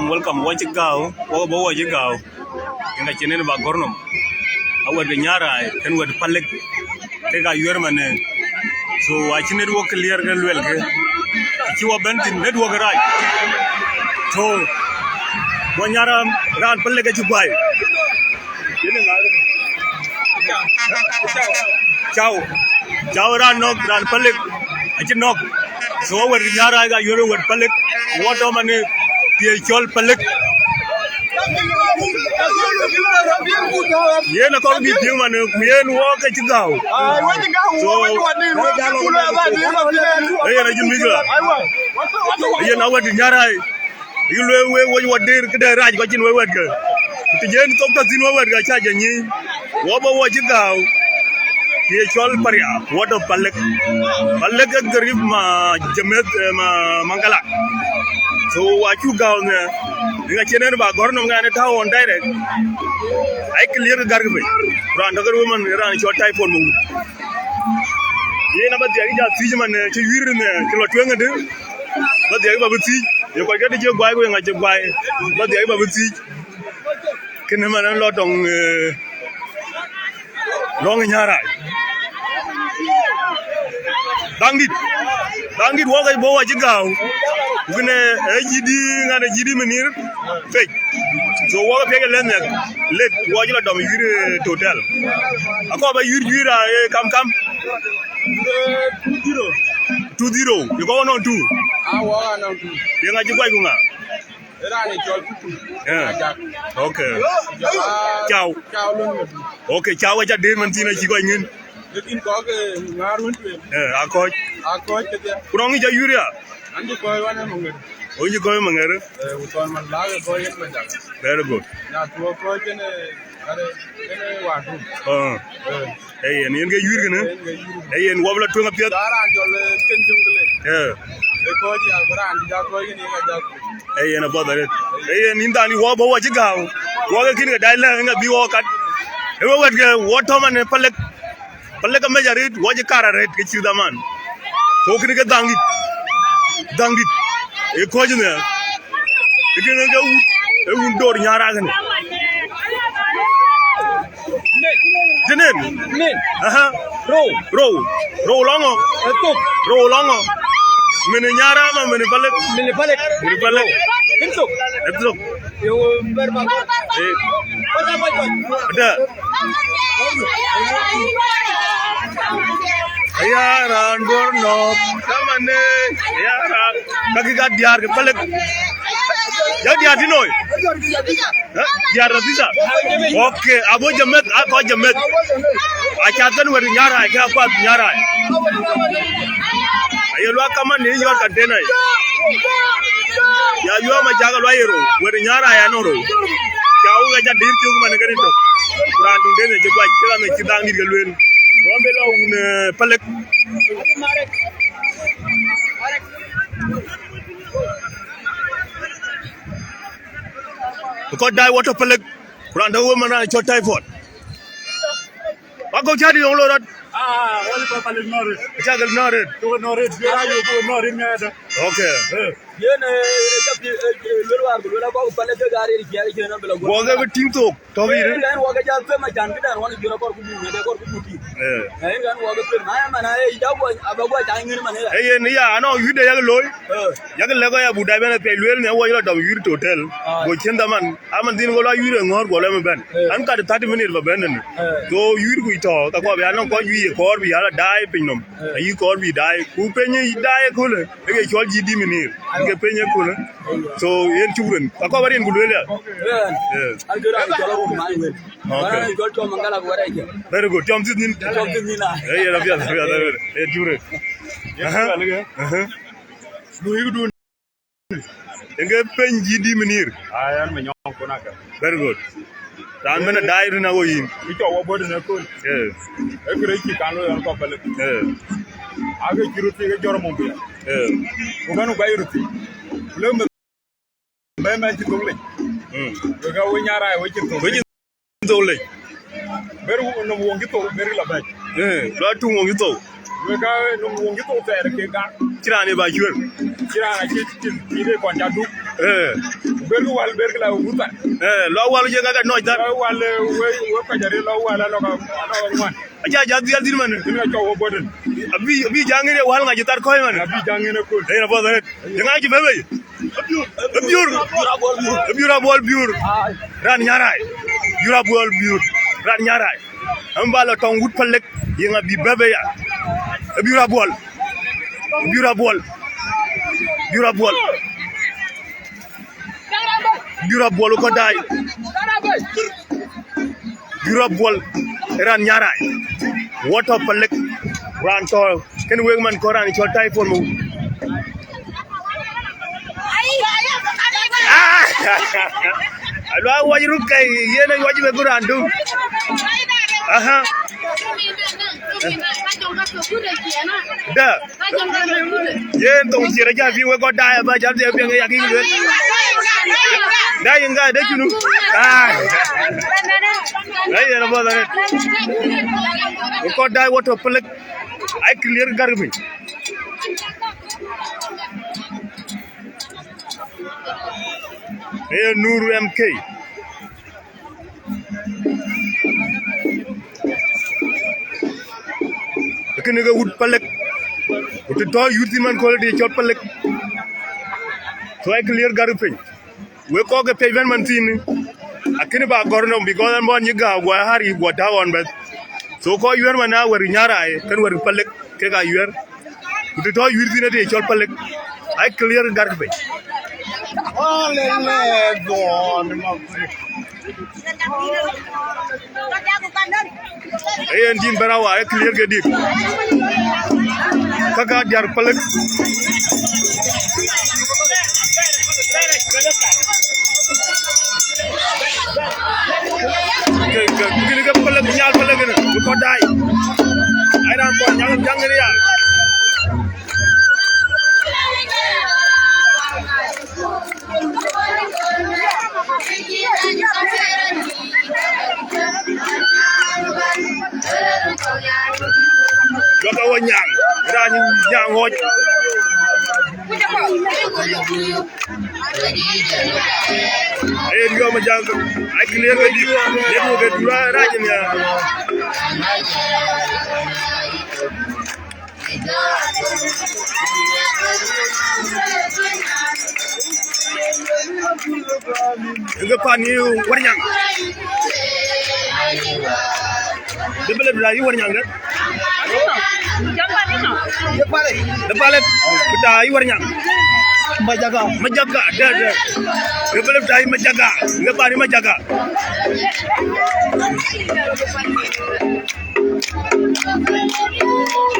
Welcome. Watch it go. Watch it go. In the channel about Gornum. I was the Nyaraai and with Palek. Take a year man. So watching it work clear and well. You are bent in network right. So when Nyaraai ran Palek at you buy. Ciao ran knock ran Palek. I can knock. So when Nyaraai got you with Palek. What am I? Chol Palek. Ye na ko bi piu man ye no ka ci gaw so ye na jimi ga ye na wadi Nyaraai yu we wo wadir ke da raj ko cin we wad ga ti jen ko ka tin we wad ga cha janyi wo bo wo ci gaw ye chol paria wodo Palek ak garib ma jemet ma mangala so what you go there? You can about Gornum and a town direct. I clear the garbage. Run the woman run short type on moon. You know, but the idea of Fisherman to you in the but the other see you can get your boy going at your buy, but the other see can a man a lot on long in Nyaraai. Dangit walk a bow at you go. We're going to GD Manir fake. So, what a land let watch a dummy total. I call by you, come 2-0. You go on 2. I walk on 2. You're not your yeah. Okay. Ciao. Okay, ciao. What a day, Mantina, she going in. I caught. Wrong is a urea. And you go on. Oh, you go among very good. Hey, and you get you, hey, and wobble to appear. Yeah. Hey, and about it. Hey, and in the wobble, what you go? Walking a dialogue and a be walk at. What Tom and Palek a major rate, what you car rate, get you the man. So can you get down it? A question there. You can go a wound door in Nyaraai. The name? Row longer. Mini Nyaraai, mini Palek. Let's look. Yara and Borno, come on, Yara, Nagiga Diar, Palek. Yadino, Yaradisa. Okay, I want Jamet, I call Jamet. I can't tell where Nyaraai, I can't pass Nyaraai. You welcome on your container. You are my Jagalwairo, where Nyaraai and Oro. Kawaja did you man again. Random days, you quite kill me, Chidang Galwin. Palek. Because die water Palek. Run the woman and your typhoid. I go carry all of that. What is Palek Norris? Jagal Norris. To Norris, where are you going Norris? Okay. Whatever team talk, Tommy. I know you the young Loy. Young Lagoya would have been a pay well, you to tell. Go Chendaman, I'm a dinner, you and not go Ben. I'm got 30 minutes of abandonment. So you talk, I don't call you a core, we are a die pinum. You call me die, who penny die cooler. Maybe you'll GD minute. So, in children, I cover in Gudulia. Yes. I got my way. I got to Mangala. Very good. Jumps in. Hey, you do Enge penji di menir. Ayan me nyong ko naka. Very good. Dan mena dairu na woyin. Ito wo bodo na ko. Yes. E kure ki kanu yon ko pale. Aga kiruti ga joro mo biya. Ko ganu ga yiruti. Lemme be ma ci togle. Ga wo Nyaraai wo ci togle. Togle. Beru no wo ngi to beru la ba. Lo tu mo ngi to. Ga no wo ngi to ter ke ga. Kirane ba jwer. Kirana ci de ko jadu. Beru wal beru la wuta. Lo walu je ga no dar. Lo wal wo ko jare lo wala lo ko man. Aja jadu yal din man. Dina ko wo bodon. Abi jangire wal nga jitar koy man. Abi jangene ko. Dina bo dare. Nga ji bebe. Biura bol biur. Ran Nyaraai. Biura bol biur. Ran Nyaraai. Ambala tong wut palek yinga bi bebe ya. Biura bol. Biura bol. Biura bol. Biura bol ko dai. Biura bol ran Nyaraai. Water palek ran tol. Ken weg man ko ran chol typhoon mo. Alo wajru kay yena wajbe gurandu. Aha. Da. Yen tong jira ja fi we ko da ba jam de be nga yakin le. Da yinga da junu. Ay yena bo da. Ko da woto plek ay clear garbi. Nuru MK. Kene ga wut palek. Wut to yuti man ko di chot palek. So ay clear garu pe. We ko ga pe man tin. Akini ba gorno bi gonan bon yiga gwa hari gwa tawon bet. So ko yer man na wari Nyaraai kan wari palek ke ga yer. Wut to yuti na di chot palek. Ay clear garu pe. Ayan din barawa ay clear ke dik. Kaga jar palek. Kini ka palek nyal palek ni ko dai. Ay ran ko nyal jangri ya. Loka wanyang, rani nyang hoj. Ayo juga majang, ay clear ke di, dia mau ke dua rajin ya. Juga pani wanyang. Dia boleh berlari wanyang kan? The Palek kita iwarnya majaga ada ngebelum dai majaga ngebari majaga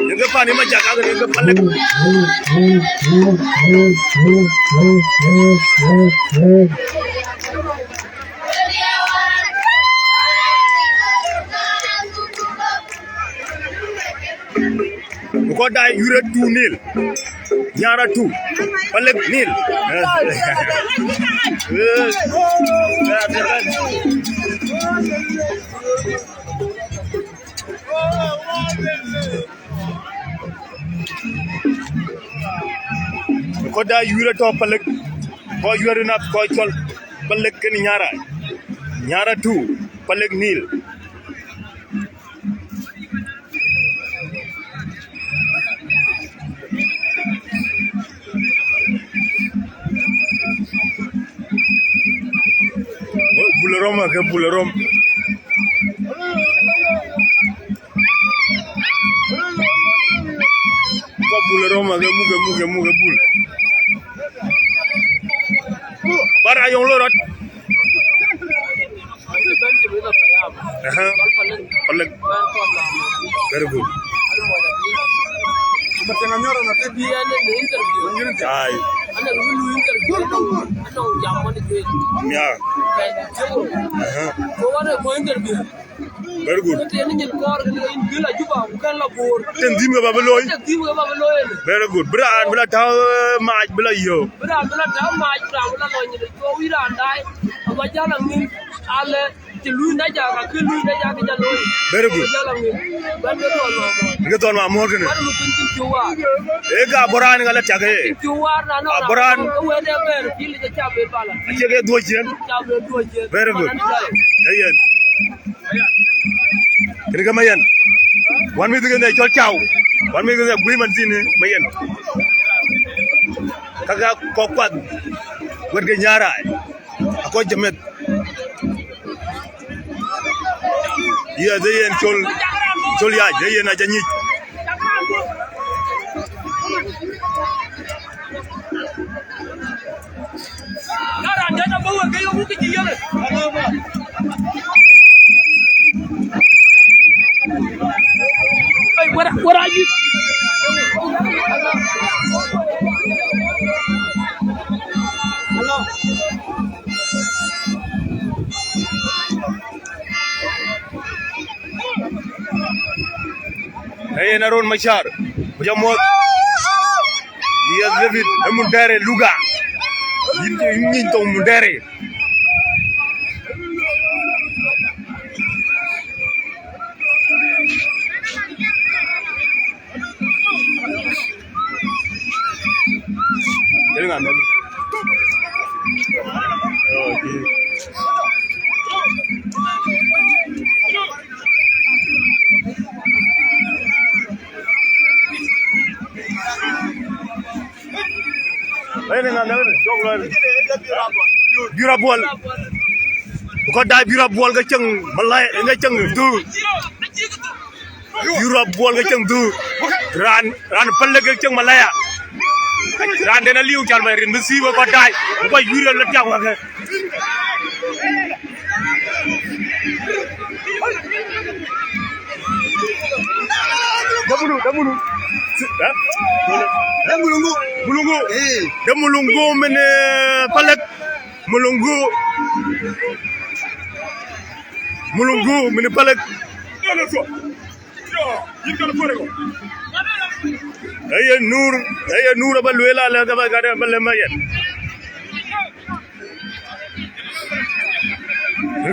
ngebari majaga ke Palek ko dai yure 2-0 Nyara 2 Palek 0 ko dai yure to Palek ko yure na ko chol Palek ken Nyara 2 Palek 0 Bulerom ke bulerom. Ko bulerom ke muge bul. Bara yung lorot. Palek. Very good. Ay. Yeah. Very good. Very good. Bra tau maj bla yo. Very good. Get on my morgan. Ega boran ngala chage. Boran. Chage dojen. Very good. Ayen. Kira mayan. One minute ngene chol chow. One minute ngene agreement sini mayan. Kaga kokwat. Warga Nyaraai. Ako jamet. Iya dayen chol ya dayen aja nyit. What are you? Hey, Naron Machar. Jamot. Iya David Mundari Luga. Ini tong Mundari. Jangan ada. Okay. Birabol. Bukan dah birabol keceng Malay keceng tu. Birabol keceng tu. Ran Palek keceng Malaya. Ran dena liu chal mai rin besi bukan dah. Bukan yura letak wakai. Dah mulungu. Dah mulungu mene Palek. Mulungu mene Palek. Ayah Nur apa luela lah apa kada apa lemayan.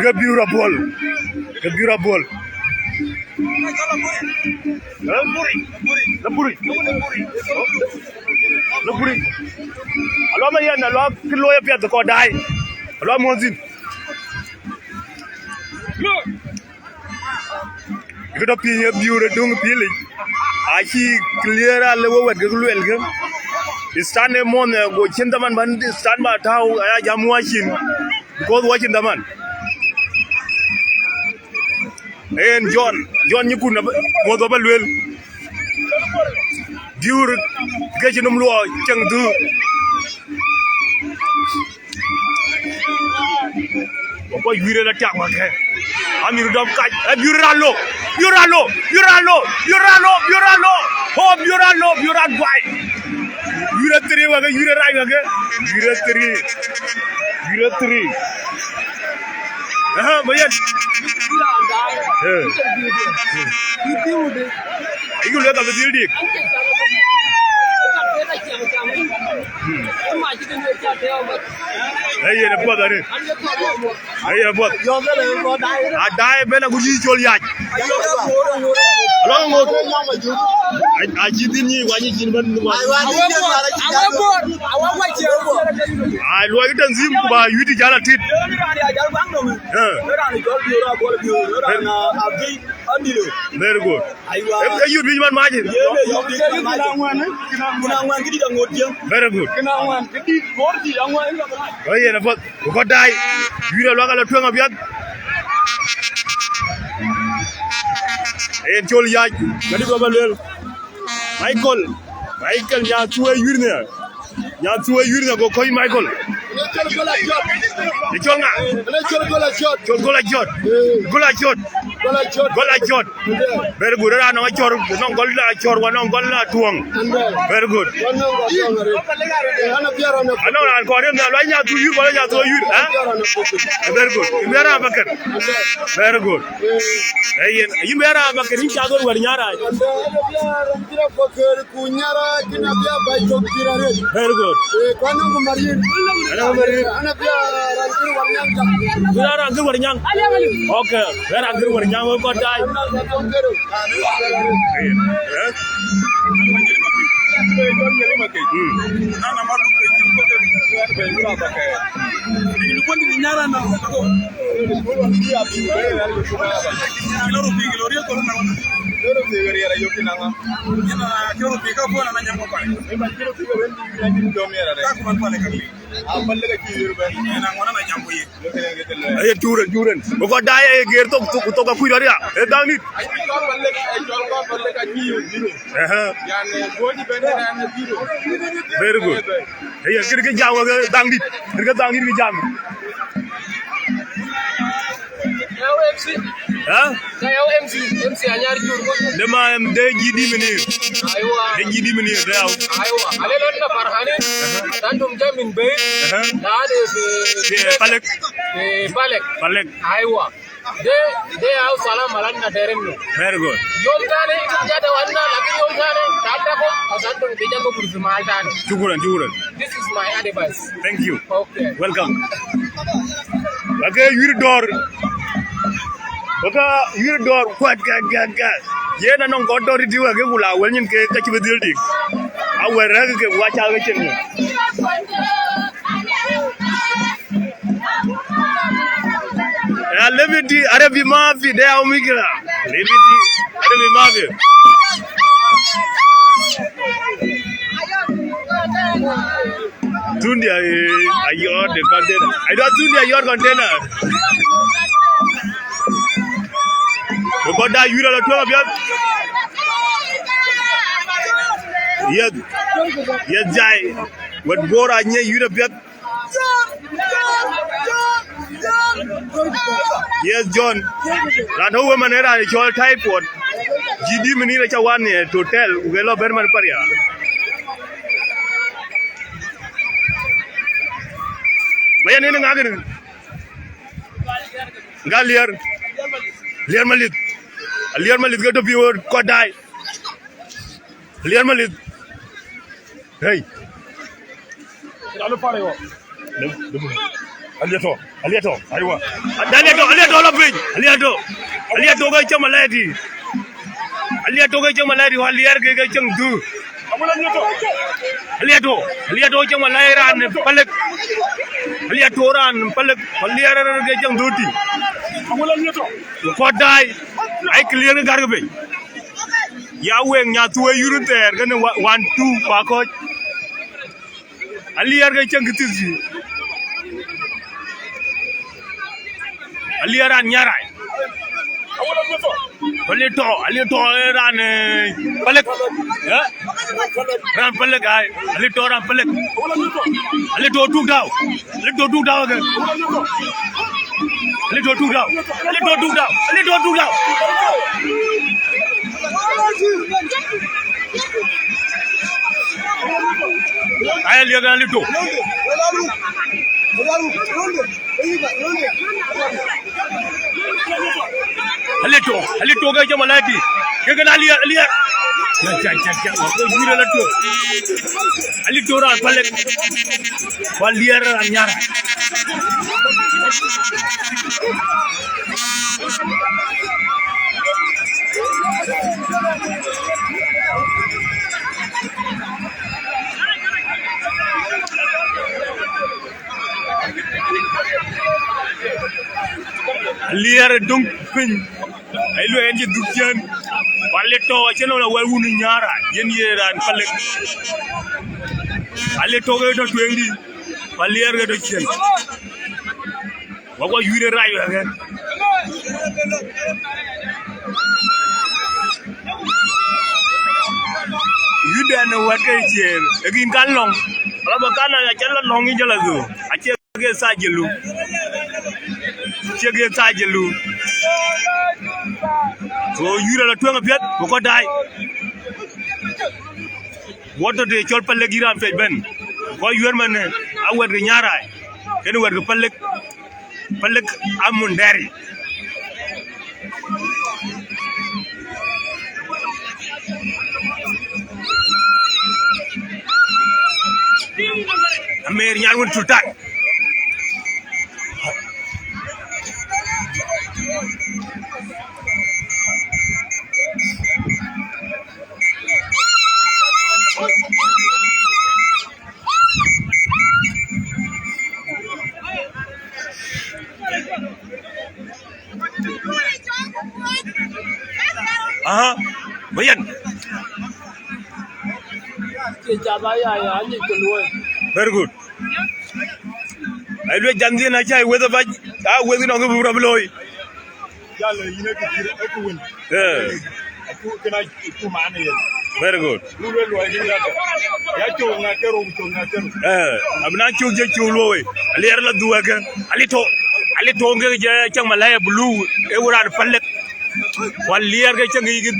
Kebirabol. Lepuri. Alo mayan, alo kilo ya piat ko dai. Alo monzin. Kita pinya biure dong pilih. Aci clear ala wawat guluel ke. Stand mon go cintaman ban stand ba tahu aya jamu acin. Because watching the man. And John you couldn't was over well. Biur gajinum luo chang du. Apa yure la tak wakai. Amir dom kaj. Biuralo. Oh biuran guai. Yure teri wakai yure rai wakai. Yure teri. Mayan. Iku lihat apa dia dik. Ayo dapat ada. Ayo dapat. Ada bela guji jual ya. Long mot. Aji ini wajib jinban. Luar itu tanzim kuba yudi jalan tit. Very good. You which one margin? Very good. Oh yeah, but who die? You are local to a biat. And Joel Yag, Michael, ya two a urina. Ya two a urina go call Michael. Chonga. Gola shot. Gola shot. Gola shot. Gola shot. Very good. No chor no gola chor no gola tuong. Very good. Ano an kore na lo nya tu yu gola nya tu yu. Very good. Imbera bakar. Very good. Imbera bakar ni chado war Nyaraai. Very good. Okay, where are you going? You got die. Aye, Juren. Bukan daya gerto tu kapui dari ya. Dah ni. Very good. Aye, kira jam agak dang ni. Kira dang ni jam. Hah? Saya MC anyar jur. Lema de GD menir. Aywa. De GD menir dah. Aywa. Ale lon na parhane. Tandum jamin bay. Lade Palek. Palek. Aywa. De au salam alanna deremno. Very good. Yom tane jada wanna lagi yom tane tata ko asandum bijango kurfi maltane. Juren. This is my advice. Thank you. Okay. Welcome. Okay, you door. Okay, you door. What? Ye na nong godor di wa ke kula welnyin ke kachibedil dik. Awere ke wacha ke chenyo. Levity Arabi Mafi de Omigla. Levity Arabi Mafi. Tundia your the container. I don't Tundia your container. You got that you are 12 years. Yes, Jai. What Bor and you have yet. Yes, John. That woman era is all type what GD Minira one to tell Ugelo Berman Paria. Mayan in Agan Galier Lier Malit go to viewer Kodai Lier Malit. Hey. Aliato, aywa. Aliato la pin. Aliato ga chama lady. Aliato ga chama lady wa liar ga chang du. Aliato chama lairan palek. Aliato ran palek liar ga chang duti. Ko dai ai clear gar ga be. Ya weng nya tuwe yuru ter ga 1 2 pa ko. Aliar ga chang tiji. Nyaraai and Nyaraai. Alito ran Palek. Ran Palek guy. Alito ran Palek. Alito took down again. Alito took down. I live a little. Alito ga jama lati ke ga aliya ya ko gura la to alito ra Palek wal liar and Nyaraai liar dong pin ay lo enje dukjan walle to cheno na walwunu Nyaraai yen yeran Palek alle to ga to twendi wallier ga do chen wako yure rayo again yuda na wake chen egin kan long ala bakana ya chala longi jala go Chege sajelu. Chege sajelu. So you are a twang of yet, Boko die. What are the chol Palek Iran Fed Ben? Why you are man? I wear the Nyaraai. Can you wear the Palek of Mundari? I made Yarwood to that. Bayan. Very good. I do Janzi and I chai whether I wasn't on the Burabloy. Very good. I'm not choosing you low. A little do again. A little Chamalaya blue, they were at Palek. While Lear getting the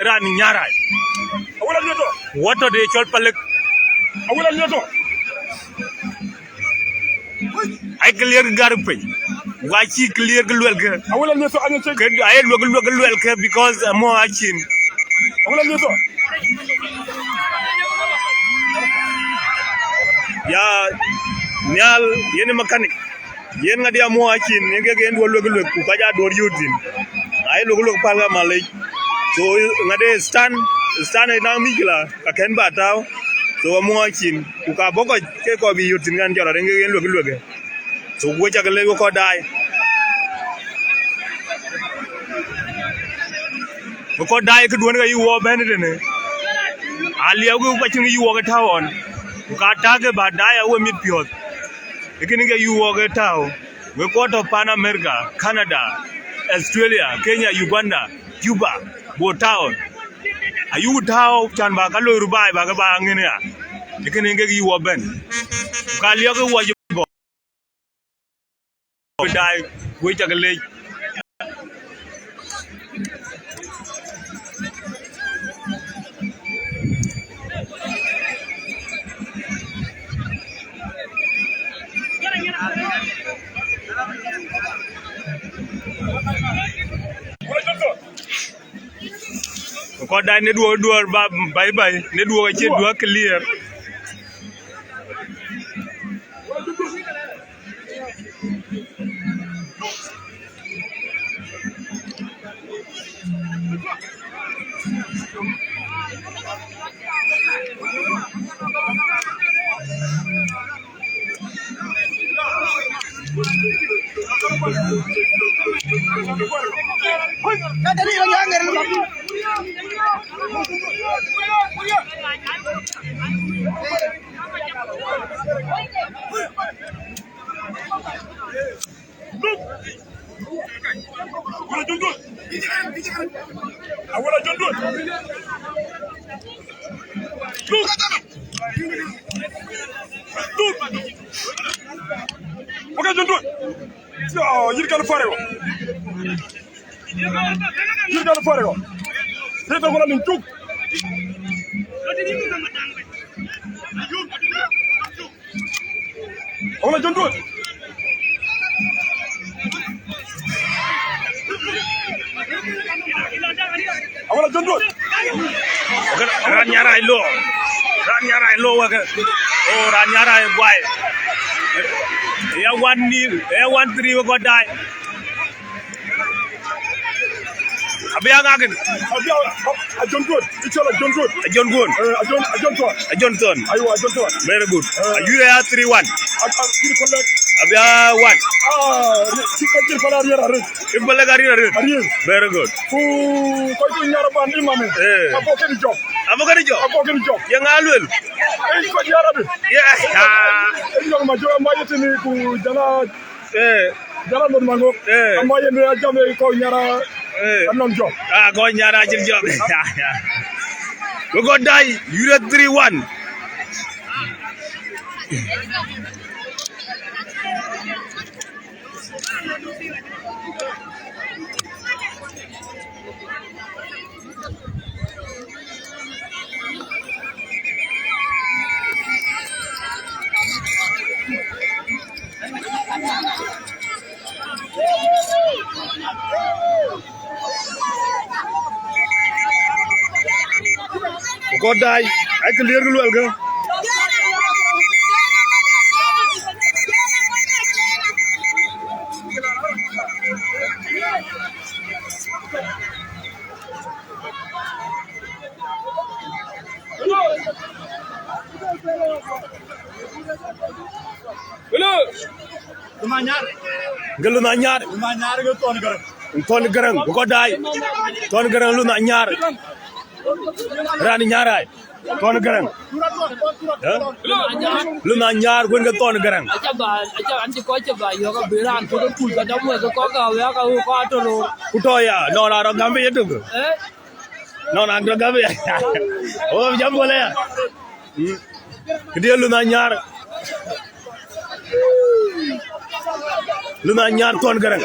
run Nyaraai. What are they called Palek? I clear Garpin. Why she clear Gulwelker? I look Welker because I'm more achin. Yeah, Nyal, Yen mechanic. Yen Nadia more achin, again will look Kukaja or Yutin. I look Pala Malay. So Nade stand now Mikla, a can batao. So I'm watching Kukaboka take off you to Nanjara and look. So which I can let go die. Because die could wonder you war Benedict. I'll go watching you walk a town. You can't talk about die, I will meet you. You can get you walk a town. We got of Pan America, Canada, Australia, Kenya, Uganda, Cuba, Botown. Are you town can back a little by Bagabangania? You can get you a ben. Kaliaka was your die, which I can lay. Because I need to do bye bye, need to work clear. You got to fire. You got to fire. They don't want to do. I want to do it. I want to do it. Run Nyaraai low. Run Nyaraai low. Oh, Run Nyaraai why? Yeah, 1-3 we got die. Abia again. John Good. It's all John Good. John Good. John Thorn. Very good. You are 3-1. Abia 1. Very good. Yang alul. Go Nyaraai job. We got die. You are 3-1. Ko dai ay clear lu alga Gelu na ñaar nga ton garang ko dai ton garang lu na ñaar rani Nyaraai ton garang lu na ñaar ko nga ton garang acha anti ko ba yo ka biran ko kul ka damu ko ka ya ka ko atolo kutoya no na ro gambe yetu no na ro gambe o jam boleh ya dia lu na ñaar ton garang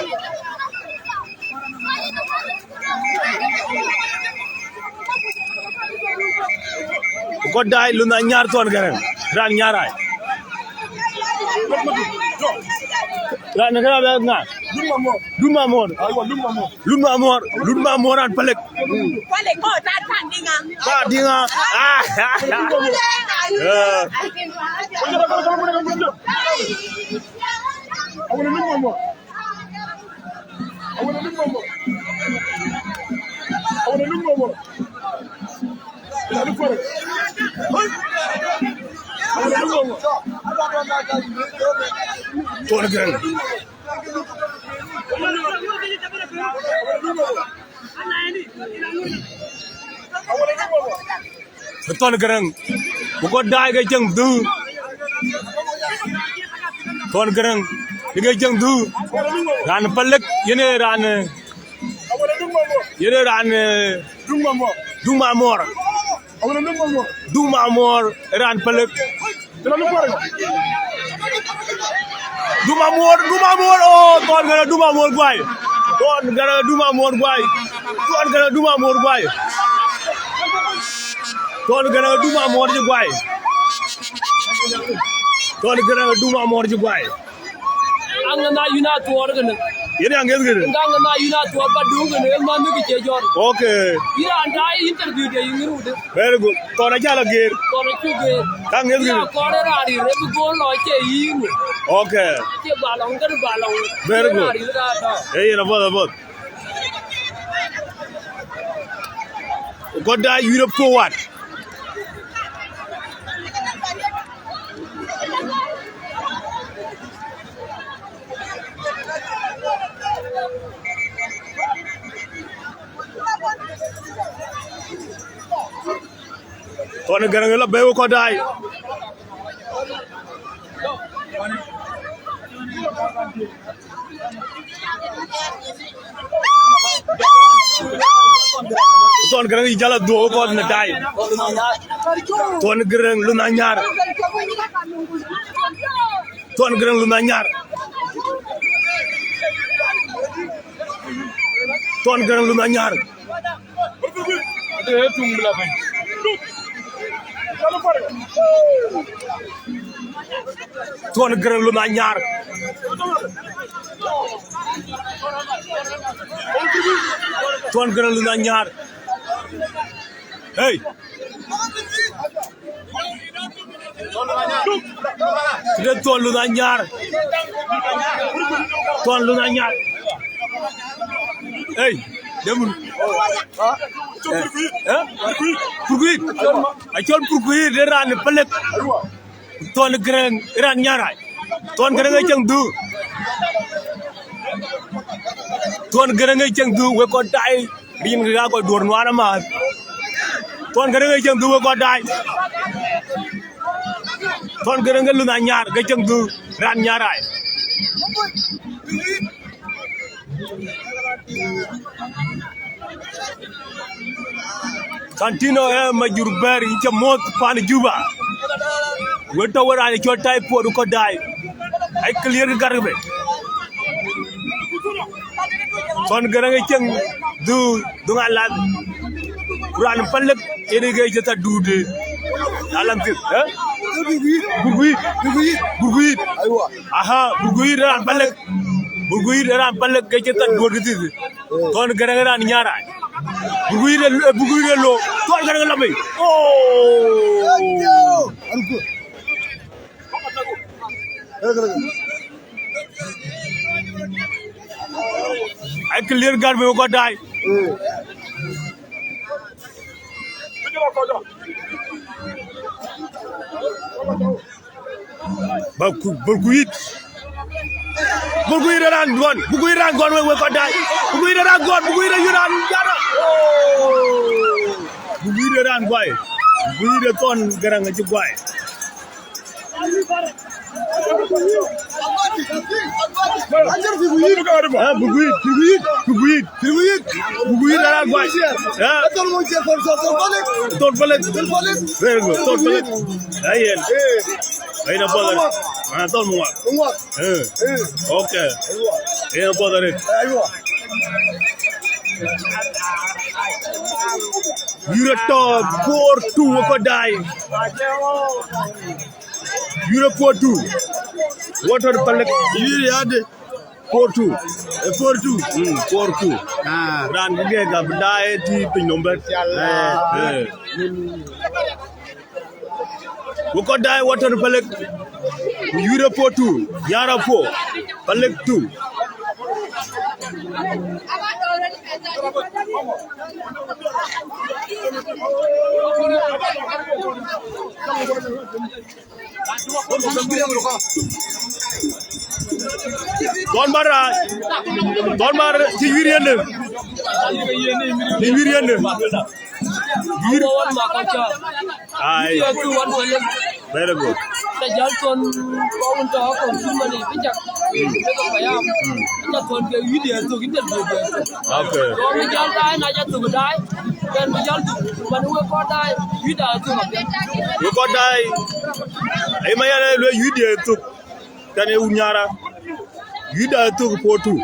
ko dai lu na ñaar ton garang ran Nyaraai ran nga ba nga lumma mor an palek ko ta tan dinga ton garang ton garang bu ko daay ga jeng du ton garang ga jeng du ran palek yene ran duma mor ran palek duma mor oh ton garang duma mor gway ton garang duma mor gway ton garang duma mor gway ton garang duma mor ji gway ton garang duma mor ji gway anga na yuna to organ yene angel gere anga na yuna to ba du gane ma mi ke jor okay ira anda interview de yingu de very good ton jala ger to na chu ge angel ya gere ko ra ri re bu go lo ke yingu okay ke balong very good hey na bod ko da Europe for what ton garang la bewo ko dai ton garang jala do ko na dai ton garang lu na ñaar ton garang lu na ñaar ton garang lu na ñaar ton garang lu na ñaar ton garang lu na ñaar hey ton lu na ñaar hey demul pourquoi de ran palek ton garang ran Nyaraai ton garang jang du ton garang jang du we ko dai rin ga ko dor wana ma ton garang jang du we ko dai ton garang lu na ñaar ga jang du ran Nyaraai Kantino majur bari ca mot pan juba weto warani co tay podu ko dai ay clear garbe Son garang ceng du ngalat. Ran Palek ini gay jata dude. Alam tu, Burguit. Aha, Burguit ran Palek. Burguit ran Palek gay jata dude tu. Son garang Nyaraai. Burguit lo. Son garang lamai. Oh. I clear guard me ko die. Burguit ran gon we ko die. Burguit ran gon you ran jara. Oh. Burguit ran boy. Burguit ton garang ci boy. Burguit ran boy. Ton Palek. Very good. Ton Palek. Ayen. Ay na poder. Ton mo. Okay. Ay na poder. Europe 4-2 ko die. Europe 4-2. What are Palek? You had 4-2. 4-2. Ran ge ga die ti pin number. Ko die what are Palek? Europe 4-2. Nyaraai 4. Palek 2. Don bar ci wiriyende ay very good Jalton kawun ta ko sumani bijak ko bayam ta kon ke video to gitel do okay ko mi jal dai na ja to dai kan mi jal man we ko dai video to we ko dai ay mayale lo video to tane unyara video to ko tu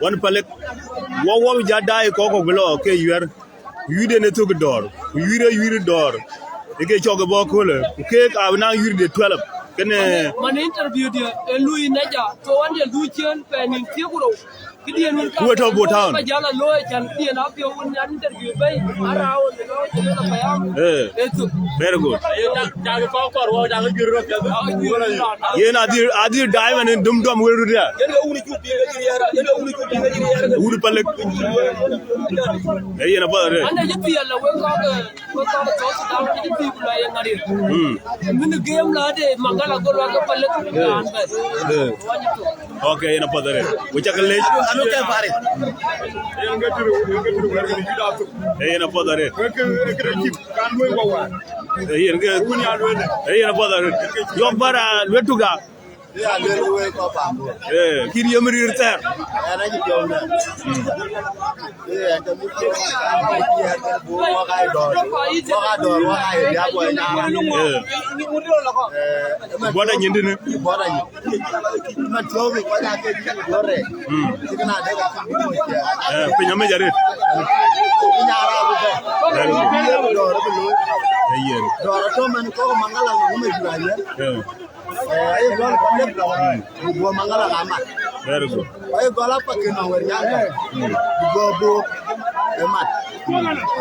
wan Palek wo ja dai ko blo ke yer video ne to dor yire dor ike choge bo kole ke ka na yurde 12 kene man interview dia Louis Naja to wande du chen penin tiguro kidien mun Who to go town? ba jala lo chan dien apio un interview bay arawo de lo chen bayam etu very good ja ko wo ja juro yen adir diamond in dum weru dia yen uni jupi ga jiri uri Palek yen ba re anda jipi yalla we ko to ta jipi bula yang ngari min game la de mangala go wa ko Palek an ba okay yen ba re we chakale anu ke pare yen ga turu werga ni da to yen ba re ke ekip kan moy ko wa yen ga kuni adu ne yen ba re yo bara wetuga ya le we ko pa kiri yemri ter ana ji yo na ta mi ko ya ta bo wa ga do wa ga ya bo na boda nyindine boda ni man to mi ko ya ke ji do re ti kana de ga ti mo ya pinya me jare ko nya ra bu ko do re bu yen do to man ko mangala mo me jura ya ay gol Palek la bo mangala ama very good ay gola pa ke no wer ya go bo e mat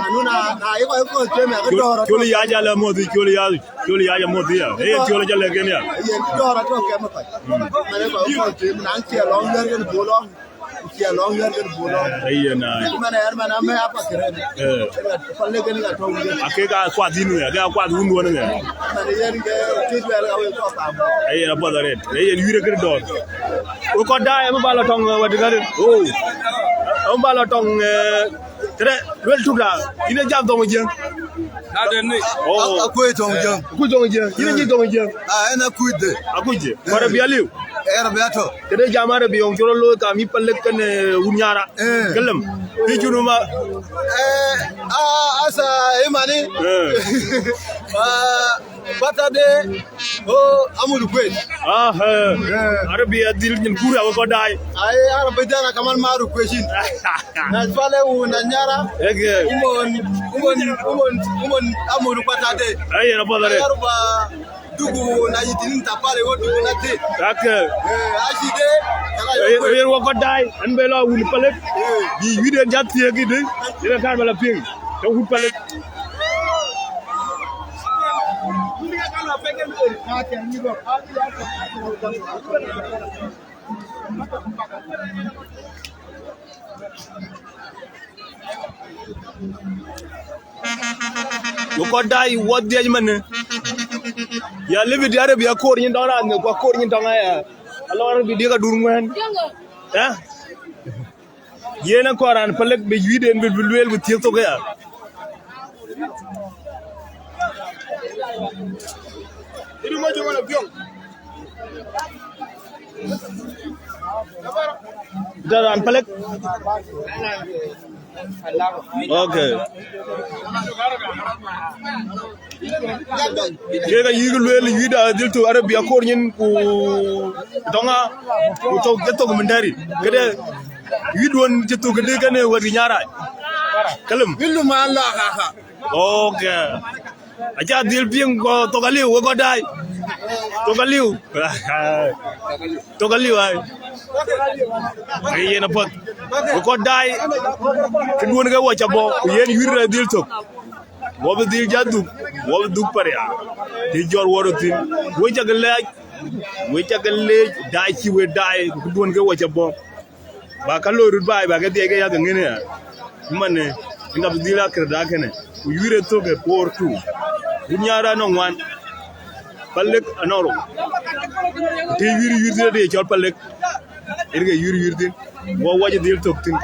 anuna ay ko te me do ro Joli ya jala modi joli ya modi ya joli jala genya ye do ro to ke ma pa mane ko te nan ke long yer gen bolong ke long yer gen bolong ayena mane yar mana me apa kere Palek gen ga to akeka kwa dinu ya ga kwa dundu wona nga mane yer ge ti wer ga we ko pa ayena bodare ayen yure gir dor ko da e bala tong wadi gare bala tong tre wel tubla ina jam do mo jeng Adeni. Oh, Akui tong jeng. Akui tong jeng. Ini ji tong jeng. Ena kuide. Aku je. Para bialiu. Era beato. Kede jamare bi on jolo lo kami Palek kan unyara. Gelem. Di junuma. Asa imani. Saturday, oh, amul kwet. Arabia dil nyin kura ko dai. Ay Arabia dana kaman maru kweshin. Na fale na nyara. Umon amul Saturday. Ay na bolare. Arba dugu na yitin tapale wo dugu na te. Ake. Ashide. Ay ko dai an be lo wul palet. Di video jatti gi de. Dina kan bala ping. To wul palet. Ko dai what the man ya live di Arabia ko nyin dona ne ko nyin dona ya alors bi diga dur ngwen eh yena ko ran palek be yiden be wel bu tiel to ga Ini mau jangan biong. Dalam Palek. Okay. Jika yigul wel yida dil to Arabia ko nyin ku donga ku to getto ko Mundari. Gede yidwon jetto gede kane wadi Nyaraai. Kalam. Billu ma Allah ha. Okay. Aja dil piang ko togaliu ko dai. Togaliu ay. Ay na pot. Ko dai. Kedua ga wacha bo yen yurra dil tok. Wobe dil jaddu. Wobe duk pare ya. Di jor worotin. Wacha galej dai ci we dai kedua ga wacha bo. Ba kallo rut bay ba ga dege ya ga ngene ya. Mane ngab dila kreda kene. Yure to ke por tu. Nyara no wan Palek anoro te yuri de chol Palek erge yuri wo waje dil tok tin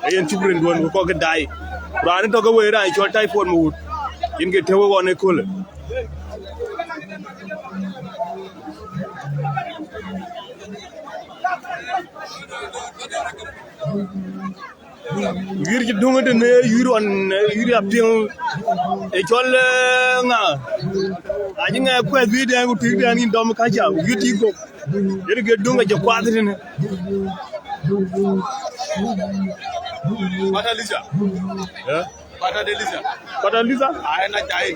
ayen chukren don ko ga dai ran to ga we ran chol tai for mu inge tewo wone kol yuri dunga de ne yuri apin e chol nga aji nga ko video ngu tigde ni dom ka ja yuti ko yerge dunga je kwadri ne Pata Lisa. eh Pata Lisa Ay na jai.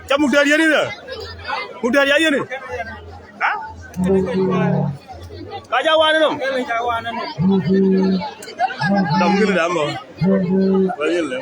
Kamu dari ni dah? Mudari aja ni? Hah? Kajawan nom? Dam gini dah mau. Banyak lah.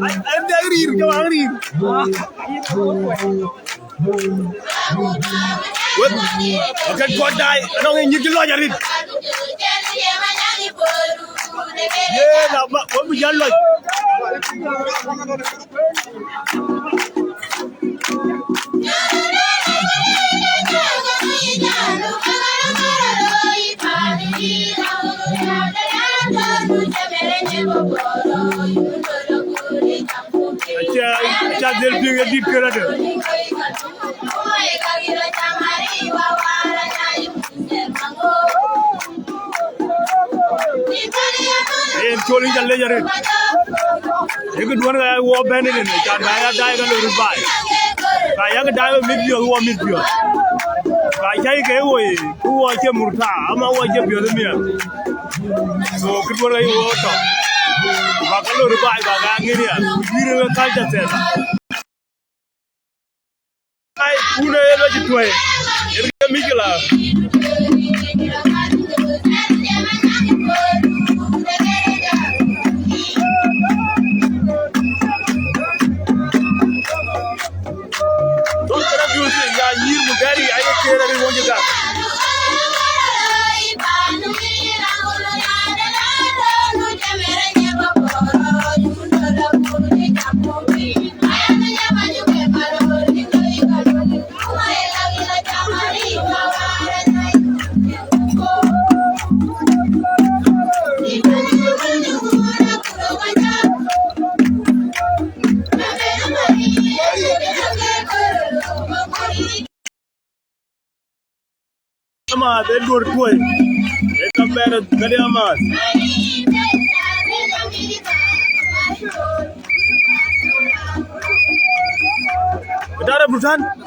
I'm angry, go angry. What? Okay, God die. I don't need you to lodge it. Yeah, now what we got like? Acha del piang edit kera de. Hey, choli jalle jare. Ek duan ga wo bene ne. Cha daya daya ga lu bai. Kaya ga daya mit bio wo mit bio. Ka chai ke wo wo che murta ama wo che bio de mia. So kidwar ga wo to. Ba ka lu bai ba ga ngiri ya. Bire ga kalta tena. Ai una elo jitwe. Erga mikila. Ama de dur toy. E kamera gade amas. Dara Butan.